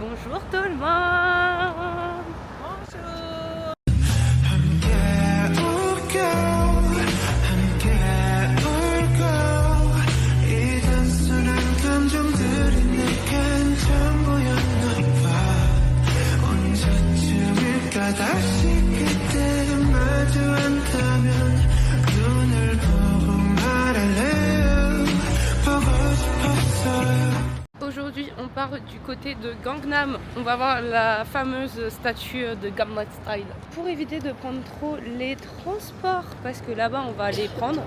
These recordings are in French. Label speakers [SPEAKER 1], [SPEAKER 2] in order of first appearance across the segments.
[SPEAKER 1] Bonjour tout le monde.
[SPEAKER 2] Bonjour.
[SPEAKER 1] Aujourd'hui on part du côté de Gangnam. On va voir la fameuse statue de Gangnam Style. Pour éviter de prendre trop les transports, parce que là-bas on va les prendre,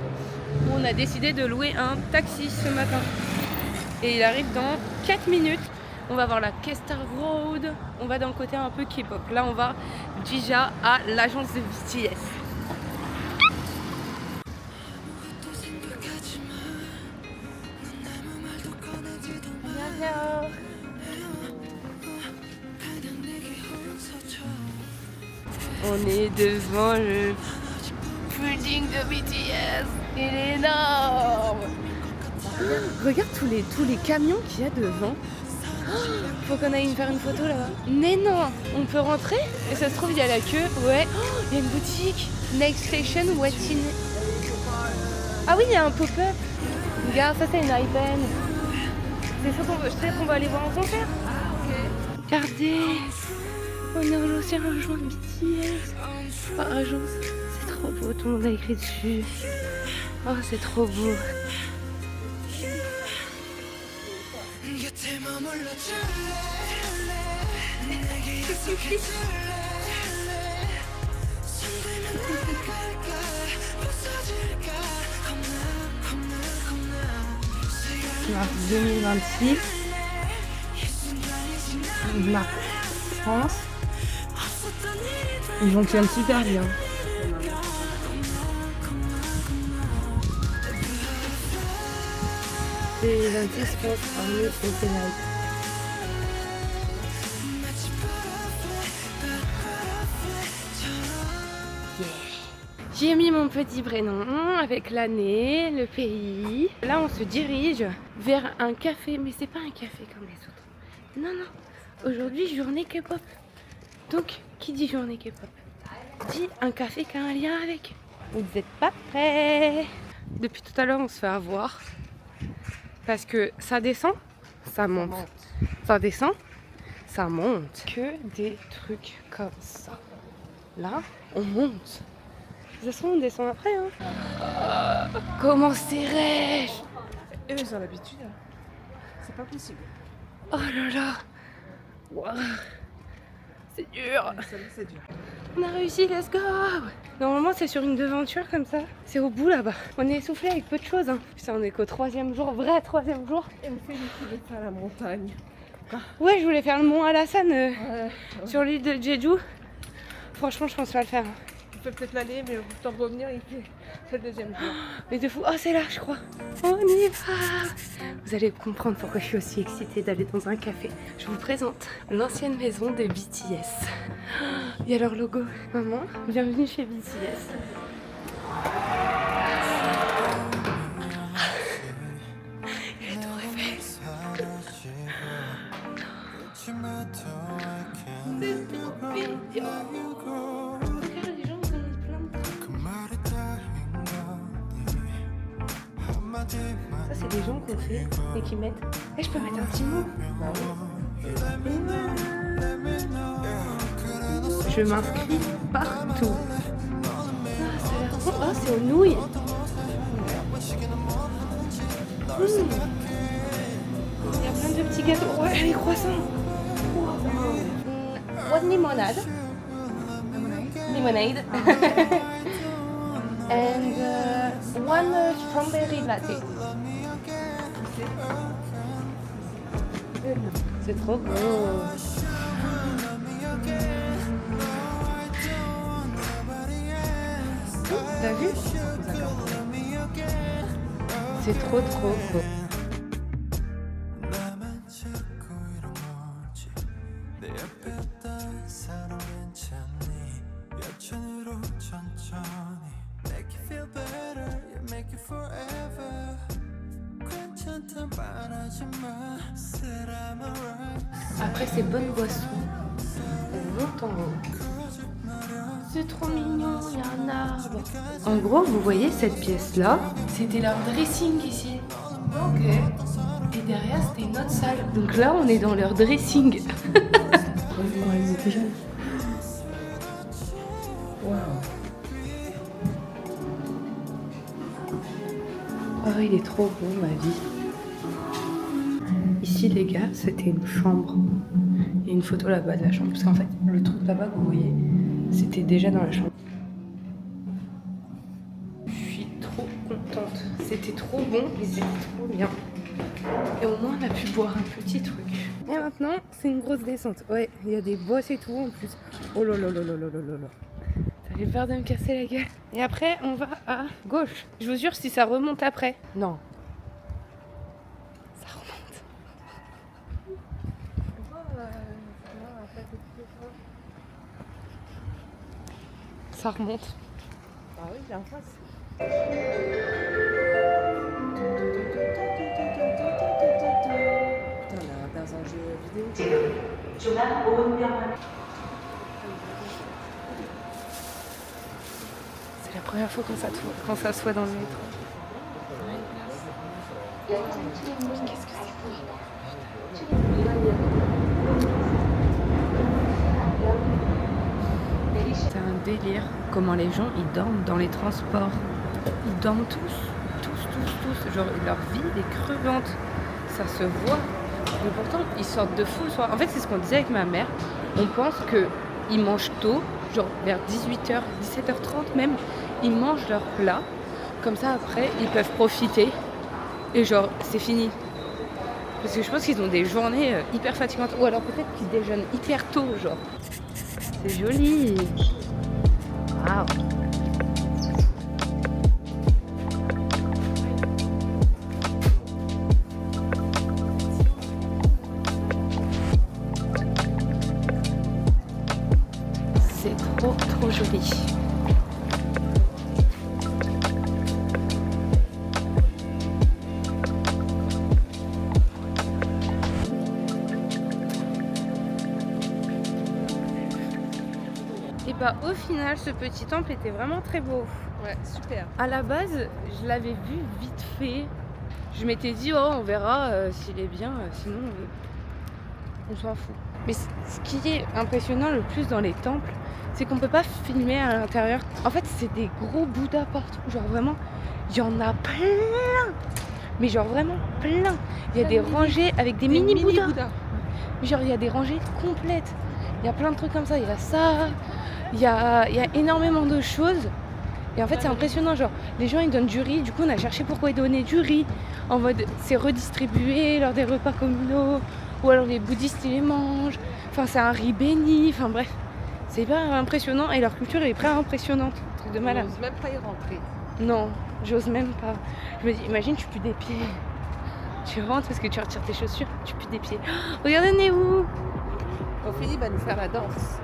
[SPEAKER 1] on a décidé de louer un taxi ce matin. Et il arrive dans 4 minutes. On va voir la Kestar Road. On va dans le côté un peu K-pop. Là on va déjà à l'agence de BTS. On est devant le building de BTS. Il est énorme. Regarde tous les camions qu'il y a devant. Faut qu'on aille faire une photo là-bas. Mais non, on peut rentrer. Et ça se trouve il y a la queue. Ouais. Il y a une boutique. Next Station Waiting. Ah oui, il y a un pop-up. Regarde, ça c'est une iPad. C'est sûr qu'on va aller voir un concert. Regardez, on est aussi un agent de BTS. Oh, agence, c'est trop beau, tout le monde a écrit dessus. Oh, c'est trop beau. Mars 2026. Marque France. Ils fonctionnent super bien. C'est 26 France parmi les live. J'ai mis mon petit prénom avec l'année, le pays. Là, on se dirige vers un café, mais c'est pas un café comme les autres. Non, non. Aujourd'hui, journée K-pop. Donc, qui dit journée K-pop dit un café qui a un lien avec. Vous n'êtes pas prêts? Depuis tout à l'heure, on se fait avoir. Parce que ça descend, ça monte. Ça descend, ça monte. Que des trucs comme ça. Là, on monte. De toute façon, on descend après. Hein. Comment serrais-je?
[SPEAKER 2] Eux, ils ont l'habitude. C'est pas possible.
[SPEAKER 1] Oh là là. Wow. C'est dur.
[SPEAKER 2] C'est dur.
[SPEAKER 1] On a réussi, let's go. Normalement, c'est sur une devanture comme ça. C'est au bout là-bas. On est essoufflé avec peu de choses. Hein. Putain, on est qu'au 3e jour, vrai 3e jour.
[SPEAKER 2] Et on fait une activité à la montagne.
[SPEAKER 1] Ouais, je voulais faire le mont Alassane sur l'île de Jeju. Franchement, je pense pas le faire. Hein.
[SPEAKER 2] Tu peux peut-être l'aller, mais au temps de revenir, c'est le 2e jour.
[SPEAKER 1] Mais de fou. Oh, c'est là, je crois. On y va. Vous allez comprendre pourquoi je suis aussi excitée d'aller dans un café. Je vous présente l'ancienne maison de BTS. Il y a leur logo. Maman, bienvenue chez BTS. J'ai tout rêvé. C'est trop mignon. Ça, c'est des gens qu'on fait et qui mettent. Et je peux mettre un petit mot. Je m'inscris partout. Ah, ça a l'air bon. Oh, c'est aux nouilles. Il y a plein de petits gâteaux. Ouais, les croissants. One limonade. Lemonade. And one strawberry latte. C'est trop beau. T'as vu? C'est trop beau. Après ces bonnes boissons, on monte en haut. C'est trop mignon, il y a un arbre. En gros, vous voyez cette pièce-là, c'était leur dressing ici. Ok. Et derrière, c'était une autre salle. Donc là, on est dans leur dressing. Oh, il est trop beau, ma vie. Ici, les gars, c'était une chambre. Il y a une photo là-bas de la chambre. Parce qu'en fait, le truc là-bas que vous voyez, c'était déjà dans la chambre. Je suis trop contente. C'était trop bon et c'était trop bien. Et au moins, on a pu boire un petit truc. Et maintenant, c'est une grosse descente. Ouais, il y a des bosses et tout en plus. Oh là là là là là là là. J'ai peur de me casser la gueule. Et après, on va à gauche. Je vous jure, si ça remonte après. Non. Ça remonte. Ça remonte.
[SPEAKER 2] Ah oui, j'ai en face. Putain, on est dans un jeu vidéo.
[SPEAKER 1] C'est la première fois qu'on s'assoit dans le métro. Qu'est-ce que c'est un délire comment les gens ils dorment dans les transports. Ils dorment tous. Genre leur vie est crevante. Ça se voit. Mais pourtant ils sortent de fou le soir. En fait c'est ce qu'on disait avec ma mère. On pense qu'ils mangent tôt, genre vers 18h, 17h30 même. Ils mangent leur plat. Comme ça après ils peuvent profiter. Et genre c'est fini. Parce que je pense qu'ils ont des journées hyper fatigantes. Ou alors peut-être qu'ils déjeunent hyper tôt genre. C'est joli. Waouh. C'est trop joli. Et bah au final ce petit temple était vraiment très beau.
[SPEAKER 2] Ouais, super.
[SPEAKER 1] À la base je l'avais vu vite fait. Je m'étais dit oh on verra s'il est bien, sinon on s'en fout. Mais ce qui est impressionnant le plus dans les temples, c'est qu'on peut pas filmer à l'intérieur. En fait c'est des gros bouddhas partout, genre vraiment il y en a plein. Mais genre vraiment plein. Il y a des rangées avec des mini bouddhas. Genre il y a des rangées complètes. Il y a plein de trucs comme ça, il y a ça. Il y a énormément de choses. Et en fait c'est impressionnant, genre les gens ils donnent du riz, du coup on a cherché pourquoi ils donnaient du riz. En mode c'est redistribué lors des repas communaux, ou alors les bouddhistes ils les mangent. Enfin c'est un riz béni, enfin bref. C'est hyper impressionnant et leur culture est hyper impressionnante. Truc de malade.
[SPEAKER 2] On n'ose même pas y rentrer.
[SPEAKER 1] Non, j'ose même pas. Je me dis, imagine tu pues des pieds. Tu rentres parce que tu retires tes chaussures, tu pues des pieds. Oh, regardez Néou.
[SPEAKER 2] Quand Philippe va nous faire la danse.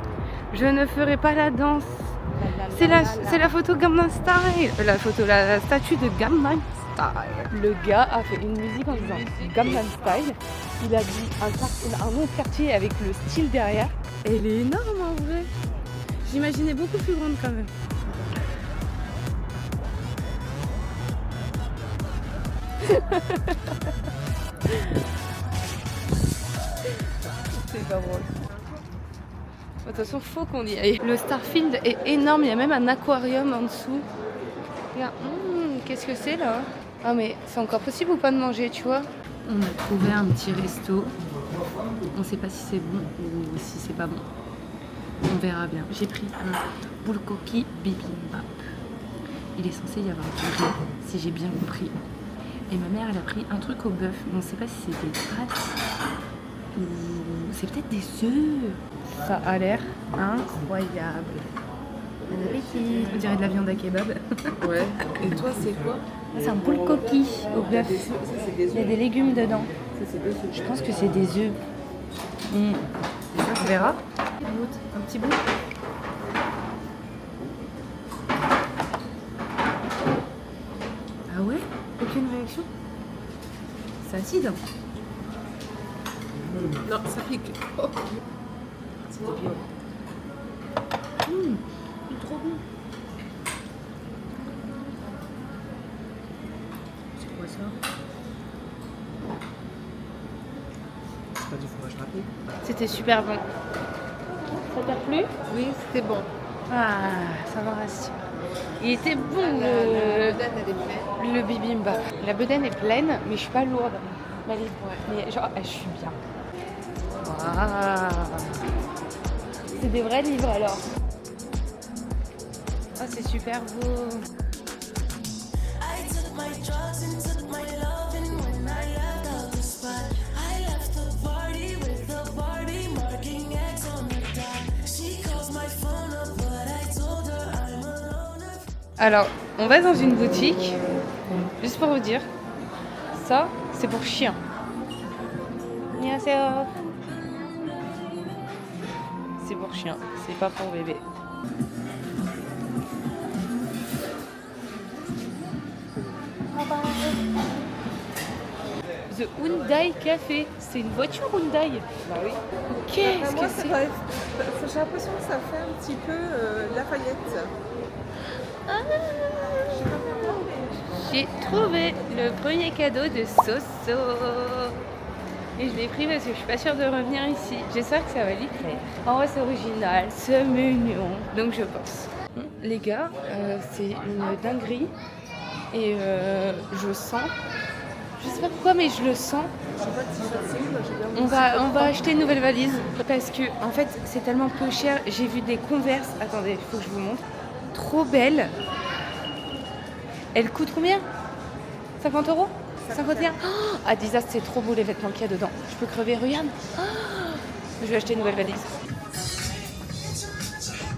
[SPEAKER 1] Je ne ferai pas la danse. C'est la photo Gangnam Style. La statue de Gangnam Style. Le gars a fait une musique en disant Gangnam Style. Il a dit un nom de quartier avec le style derrière. Elle est énorme en vrai. J'imaginais beaucoup plus grande quand même. C'est pas drôle. De toute façon, faut qu'on y aille. Le Starfield est énorme, il y a même un aquarium en dessous. Regarde, qu'est-ce que c'est là? Ah mais c'est encore possible ou pas de manger, tu vois? On a trouvé un petit resto. On sait pas si c'est bon ou si c'est pas bon. On verra bien. J'ai pris un bulgogi bibimbap. Il est censé y avoir du riz, si j'ai bien compris. Et ma mère, elle a pris un truc au bœuf. On sait pas si c'est des pâtes ou c'est peut-être des œufs. Ça a l'air incroyable. Bon appétit. On dirait de la viande à kebab.
[SPEAKER 2] Ouais. Et toi, c'est quoi?
[SPEAKER 1] C'est un bulgogi au bœuf. Il y a des légumes dedans.
[SPEAKER 2] Ça, c'est des œufs.
[SPEAKER 1] Je pense que c'est des œufs. Ça, on verra. Un petit bout. Ah ouais? Aucune réaction? C'est acide.
[SPEAKER 2] Non, ça pique. Oh. C'est trop bien.
[SPEAKER 1] C'est trop bon.
[SPEAKER 2] C'est quoi ça? C'est pas du fromage râpé?
[SPEAKER 1] C'était super bon. Ça t'a plu?
[SPEAKER 2] Oui, c'était bon.
[SPEAKER 1] Ah, ça me rassure. Il était bon
[SPEAKER 2] La bedaine, elle est pleine.
[SPEAKER 1] le bibimbap. La bedaine est pleine, mais je suis pas lourde. Mais genre, je suis bien. Waouh. C'est des vrais livres alors. Oh, c'est super beau.
[SPEAKER 3] I took my drugs and took my loving when I left out the spot. I left the party with the Barbie marking X on the dot. She calls my phone up, but I told her I'm alone.
[SPEAKER 1] Alors, on va dans une boutique, juste pour vous dire, ça, c'est pour chien. 안녕하세요. C'est pour chien, c'est pas pour bébé. The Hyundai Café, c'est une voiture Hyundai.
[SPEAKER 2] Bah oui.
[SPEAKER 1] Qu'est-ce
[SPEAKER 2] Moi,
[SPEAKER 1] que c'est?
[SPEAKER 2] j'ai l'impression que ça fait un petit peu Lafayette.
[SPEAKER 1] J'ai trouvé le premier cadeau de Soso. Et je l'ai pris parce que je suis pas sûre de revenir ici. J'espère que ça va lui plaire. En vrai, c'est original, c'est mignon. Donc je pense. Les gars, c'est une dinguerie. Et je sens. Je sais pas pourquoi, mais je le sens. On va acheter une nouvelle valise. Parce que, en fait, c'est tellement peu cher. J'ai vu des Converse. Attendez, il faut que je vous montre. Trop belle. Elle coûte combien? 50 €? 51 €. Oh, Adidas, c'est trop beau les vêtements qu'il y a dedans. Je peux crever, regarde. Oh, je vais acheter une nouvelle valise.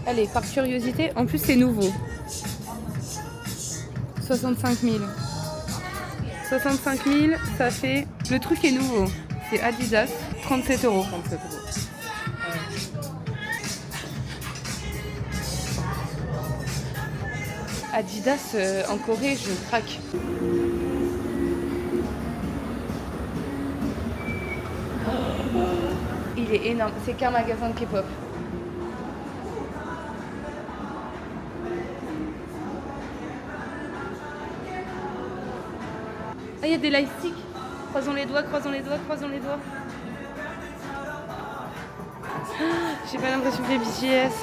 [SPEAKER 1] Allez, par curiosité, en plus c'est nouveau. 65 000. 65 000, ça fait... Le truc est nouveau. C'est Adidas, 37 €.
[SPEAKER 2] 37 €.
[SPEAKER 1] Adidas, en Corée, je craque. Il est énorme. C'est qu'un magasin de K-pop. Ah, il y a des lightsticks. Croisons les doigts, croisons les doigts, croisons les doigts. Ah, j'ai pas l'impression que les BTS.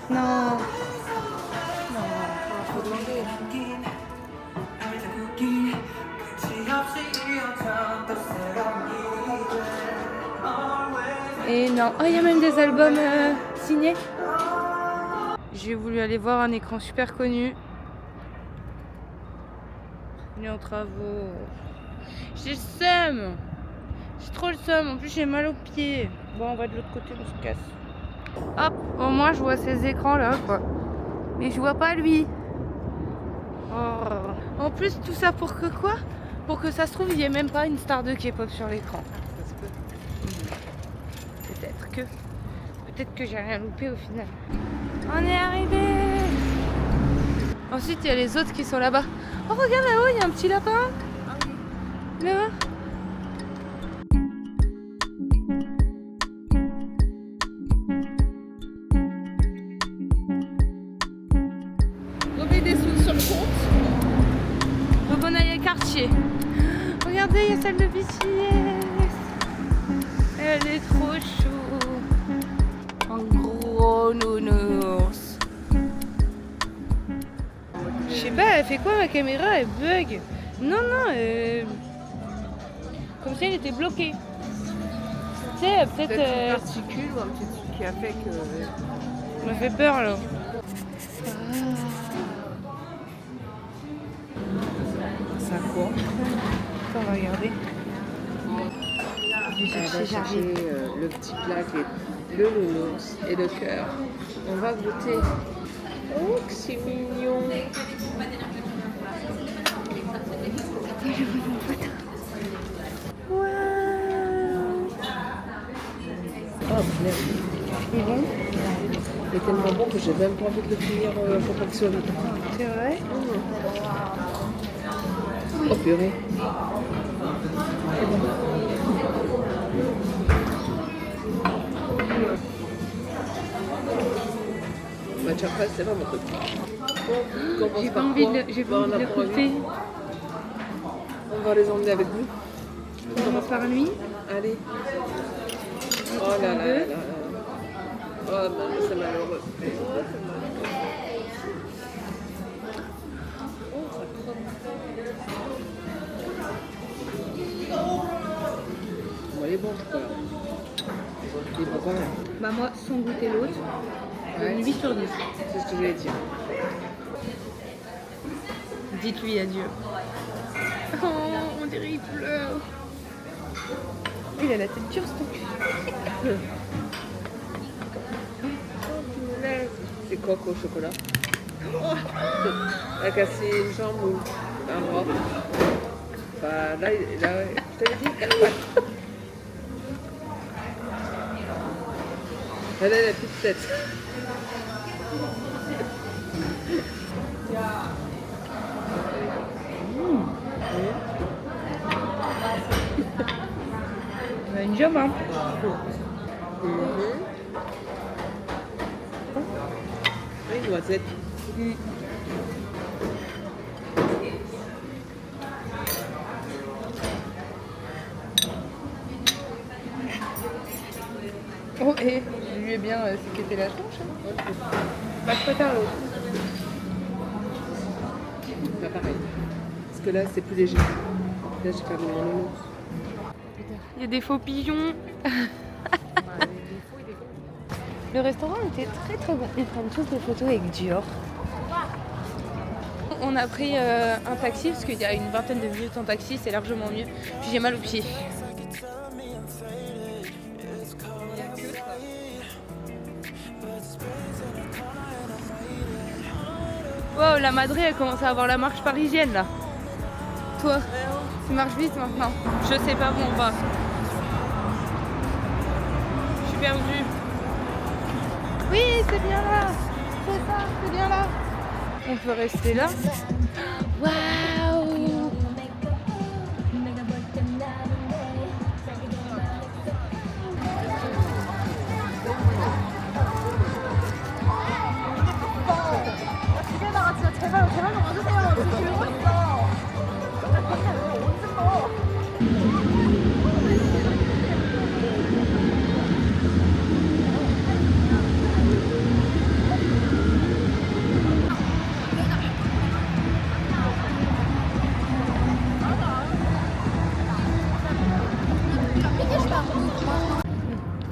[SPEAKER 1] Non.
[SPEAKER 2] Faut demander.
[SPEAKER 1] Et non. Oh, il y a même des albums signés. J'ai voulu aller voir un écran super connu. Il est en travaux. J'ai le seum. J'ai trop le seum. En plus, j'ai mal aux pieds. Bon, on va de l'autre côté, on se casse. Hop, au moins, je vois ces écrans là, quoi. Mais je vois pas lui. Oh. En plus, tout ça pour que quoi? Pour que ça se trouve, il n'y ait même pas une star de K-pop sur l'écran.
[SPEAKER 2] Ça se peut.
[SPEAKER 1] Peut-être que j'ai rien loupé au final. On est arrivé. Ensuite, il y a les autres qui sont là-bas. Oh, regarde là-haut, il y a un petit lapin. Là-bas.
[SPEAKER 2] Remets des sous sur le compte.
[SPEAKER 1] Donc on a le quartier. Regardez, il y a celle de BTS. Elle est trop chou. En gros nounours. Je sais pas, elle fait quoi ma caméra? Elle bug. Non, comme si elle était bloquée. Tu sais, peut-être...
[SPEAKER 2] Une particule ou un petit truc qui a fait que...
[SPEAKER 1] Ça m'a fait peur là.
[SPEAKER 2] Ça quoi?
[SPEAKER 1] On va regarder.
[SPEAKER 2] Elle va chercher le petit plat qui est le nounours et le cœur. On va goûter. Oh, que c'est mignon! Oh, merde.
[SPEAKER 1] Il est bon?
[SPEAKER 2] Il est tellement bon que j'ai même pas envie de le finir pour pas qu'il soit vite.
[SPEAKER 1] C'est vrai?
[SPEAKER 2] Oh purée.
[SPEAKER 1] c'est bon.
[SPEAKER 2] Matcha fraise, c'est pas mon truc.
[SPEAKER 1] J'ai pas envie de le couper.
[SPEAKER 2] On va les emmener avec nous.
[SPEAKER 1] On commence par lui.
[SPEAKER 2] Allez. Oh là là là là. Oh non, c'est malheureux. Oh, c'est malheureux. Oh, ça croque. Bon, il est bon, je crois. Il est bon quand même.
[SPEAKER 1] Bah moi, sans goûter l'autre,
[SPEAKER 2] Ouais.
[SPEAKER 1] 8 sur 10.
[SPEAKER 2] C'est ce que je voulais dire.
[SPEAKER 1] Dites-lui adieu. Oh, on dirait qu'il pleure. Il a la tête dure, ce truc.
[SPEAKER 2] C'est coque au chocolat. Elle a cassé une jambe ou un bras. Bah là, ouais, je t'avais dit. Elle a la petite tête.
[SPEAKER 1] On a une jambe, hein.
[SPEAKER 2] Oui, noisette.
[SPEAKER 1] Oh, et lui est bien séqueté la tronche. Bah, je préfère l'autre.
[SPEAKER 2] Pas pareil. Parce que là, c'est plus léger. Là, j'ai perdu mon nounou.
[SPEAKER 1] Il y a des faux pigeons. Le restaurant était très très bon. Ils prennent tous des photos avec Dior. On a pris un taxi parce qu'il y a une vingtaine de minutes en taxi, c'est largement mieux. Puis j'ai mal aux pieds. Wow, la Madré elle commence à avoir la marche parisienne là. Toi, tu marches vite maintenant. Je sais pas où on va. Je suis perdue. Oui, c'est bien là. C'est ça, c'est bien là. On peut rester là. Waouh.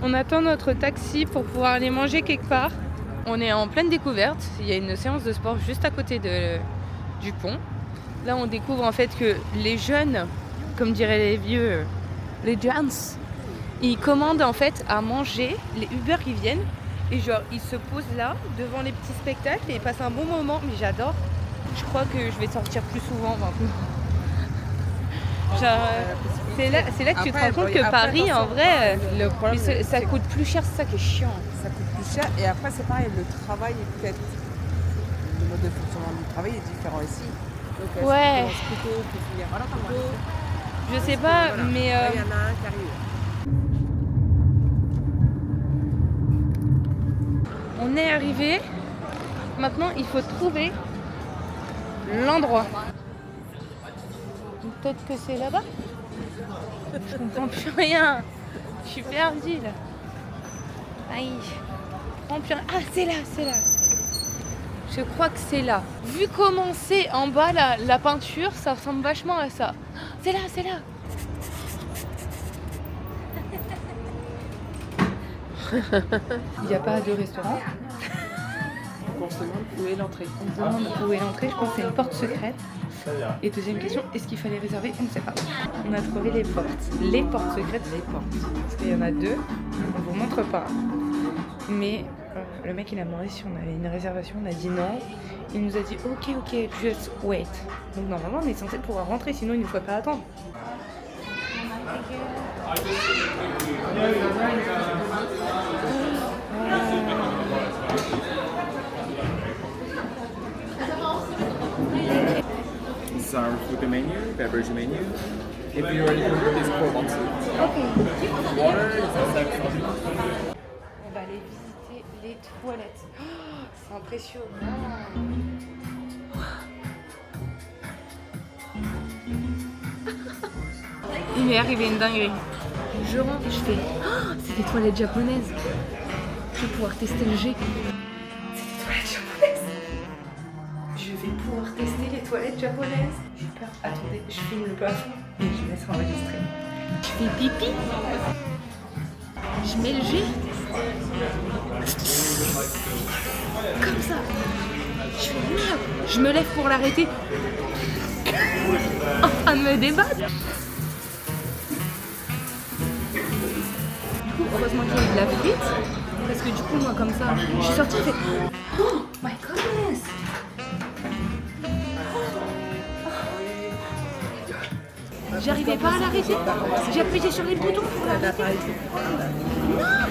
[SPEAKER 1] On attend notre taxi pour pouvoir aller manger quelque part. On est en pleine découverte. Il y a une séance de sport juste à côté du pont. Là, on découvre en fait que les jeunes, comme diraient les vieux, les jeunes, ils commandent en fait à manger. Les Uber qui viennent et genre ils se posent là devant les petits spectacles et ils passent un bon moment. Mais j'adore. Je crois que je vais sortir plus souvent maintenant. Genre, c'est là que tu te rends compte que Paris, en vrai,
[SPEAKER 2] Le problème,
[SPEAKER 1] ça coûte plus cher, c'est ça qui est chiant.
[SPEAKER 4] Ça coûte plus cher et après c'est pareil, le travail est peut-être, le mode de fonctionnement du travail est différent ici. Donc est-ce
[SPEAKER 1] Ouais.
[SPEAKER 4] qu'on commence plus tôt pour finir plus tôt?
[SPEAKER 1] Je sais pas,
[SPEAKER 4] Voilà.
[SPEAKER 1] mais
[SPEAKER 4] Là, il y en a un qui arrive.
[SPEAKER 1] on est arrivé. Maintenant, il faut trouver l'endroit. Peut-être que c'est là-bas. Je comprends plus rien. Je suis perdue là. Aïe. Je comprends plus rien. Ah, c'est là, c'est là. Je crois que c'est là. Vu comment c'est en bas la peinture, ça ressemble vachement à ça. C'est là, c'est là. Il n'y a pas de restaurant.
[SPEAKER 2] on se demande où est l'entrée.
[SPEAKER 1] On se demande où est l'entrée. Je pense que c'est une porte secrète. Et deuxième question, est-ce qu'il fallait réserver? On ne sait pas. On a trouvé les portes. Les portes secrètes, les portes. Parce qu'il y en a deux. On vous montre pas. Mais le mec, il a demandé si on avait une réservation. On a dit non. Il nous a dit ok, just wait. Donc normalement, on est censé pouvoir rentrer. Sinon, il ne faut pas attendre.
[SPEAKER 5] It's our food menu, beverage menu. if you're ready to do this for once. Water is next.
[SPEAKER 1] On va aller visiter les toilettes. Oh, c'est impressionnant. Il m'est arrivé une dinguerie. Je rentre et je fais oh, c'est des toilettes japonaises. Je vais pouvoir tester le G. C'est des toilettes japonaises. Je vais pouvoir tester les toilettes japonaises. J'ai peur. Attendez, je filme le plafond et je laisse enregistrer. Je fais pipi. Je mets le G. Comme ça. Je fais merde. Je me lève pour l'arrêter. En train de me débattre. Heureusement qu'il y a eu de la frite, parce que du coup, moi, comme ça, je suis sortie et fait oh my goodness! J'arrivais pas à l'arrêter. J'ai appuyé sur les boutons pour l'arrêter. Non!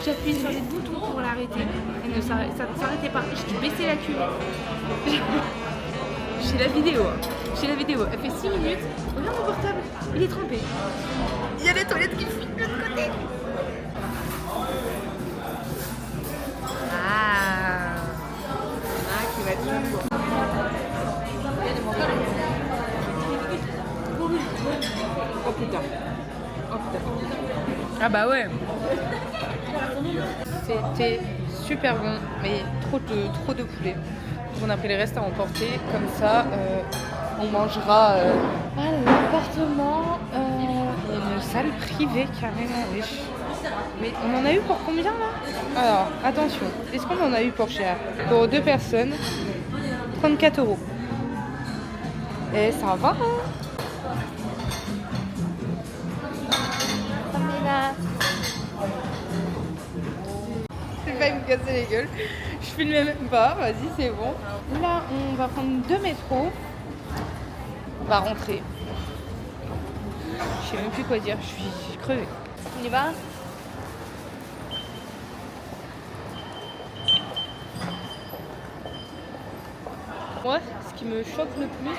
[SPEAKER 1] J'ai appuyé sur les boutons pour l'arrêter. Et ça ne s'arrêtait pas. J'ai dû baisser la queue. J'ai la vidéo. J'ai la vidéo. Elle fait 6 minutes. Regarde mon portable. Il est trempé. Il y a les toilettes qui fuient de l'autre côté. Ah.
[SPEAKER 4] Qui va être chaud. Oh putain. Oh putain.
[SPEAKER 1] Ah bah ouais. C'était super bon, mais trop de poulet. Donc on a pris les restes à emporter. Comme ça, on mangera à l'appartement. Une salle privée carrément riche. Mais on en a eu pour combien là? Alors, attention, est-ce qu'on en a eu pour cher? Pour 2 personnes, 34 €. Et ça va, hein? Je vais pas me casser les gueules. Je filme même pas, vas-y c'est bon. Là on va prendre 2 métros. On va rentrer. Je sais même plus quoi dire, je suis crevée. On y va? Moi, ce qui me choque le plus,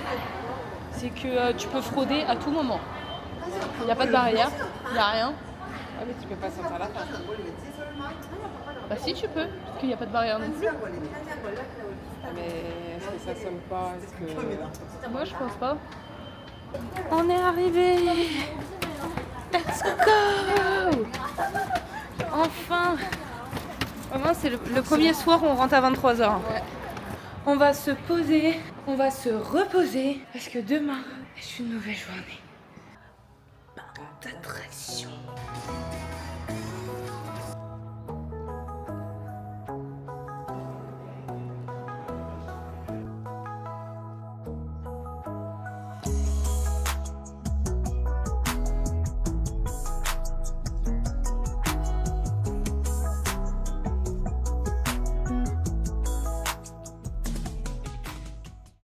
[SPEAKER 1] c'est que tu peux frauder à tout moment. Il n'y a pas de barrière, il n'y a rien.
[SPEAKER 4] Ah mais tu peux pas sortir la face.
[SPEAKER 1] Bah si tu peux, parce qu'il n'y a pas de barrière non plus.
[SPEAKER 4] Mais est-ce que ça sonne pas? Est-ce que...
[SPEAKER 1] Moi je pense pas. On est arrivé. Let's go. Enfin. Vraiment c'est le premier soir où on rentre à 23h.
[SPEAKER 4] Ouais.
[SPEAKER 1] On va se poser, on va se reposer, parce que demain est une nouvelle journée. Très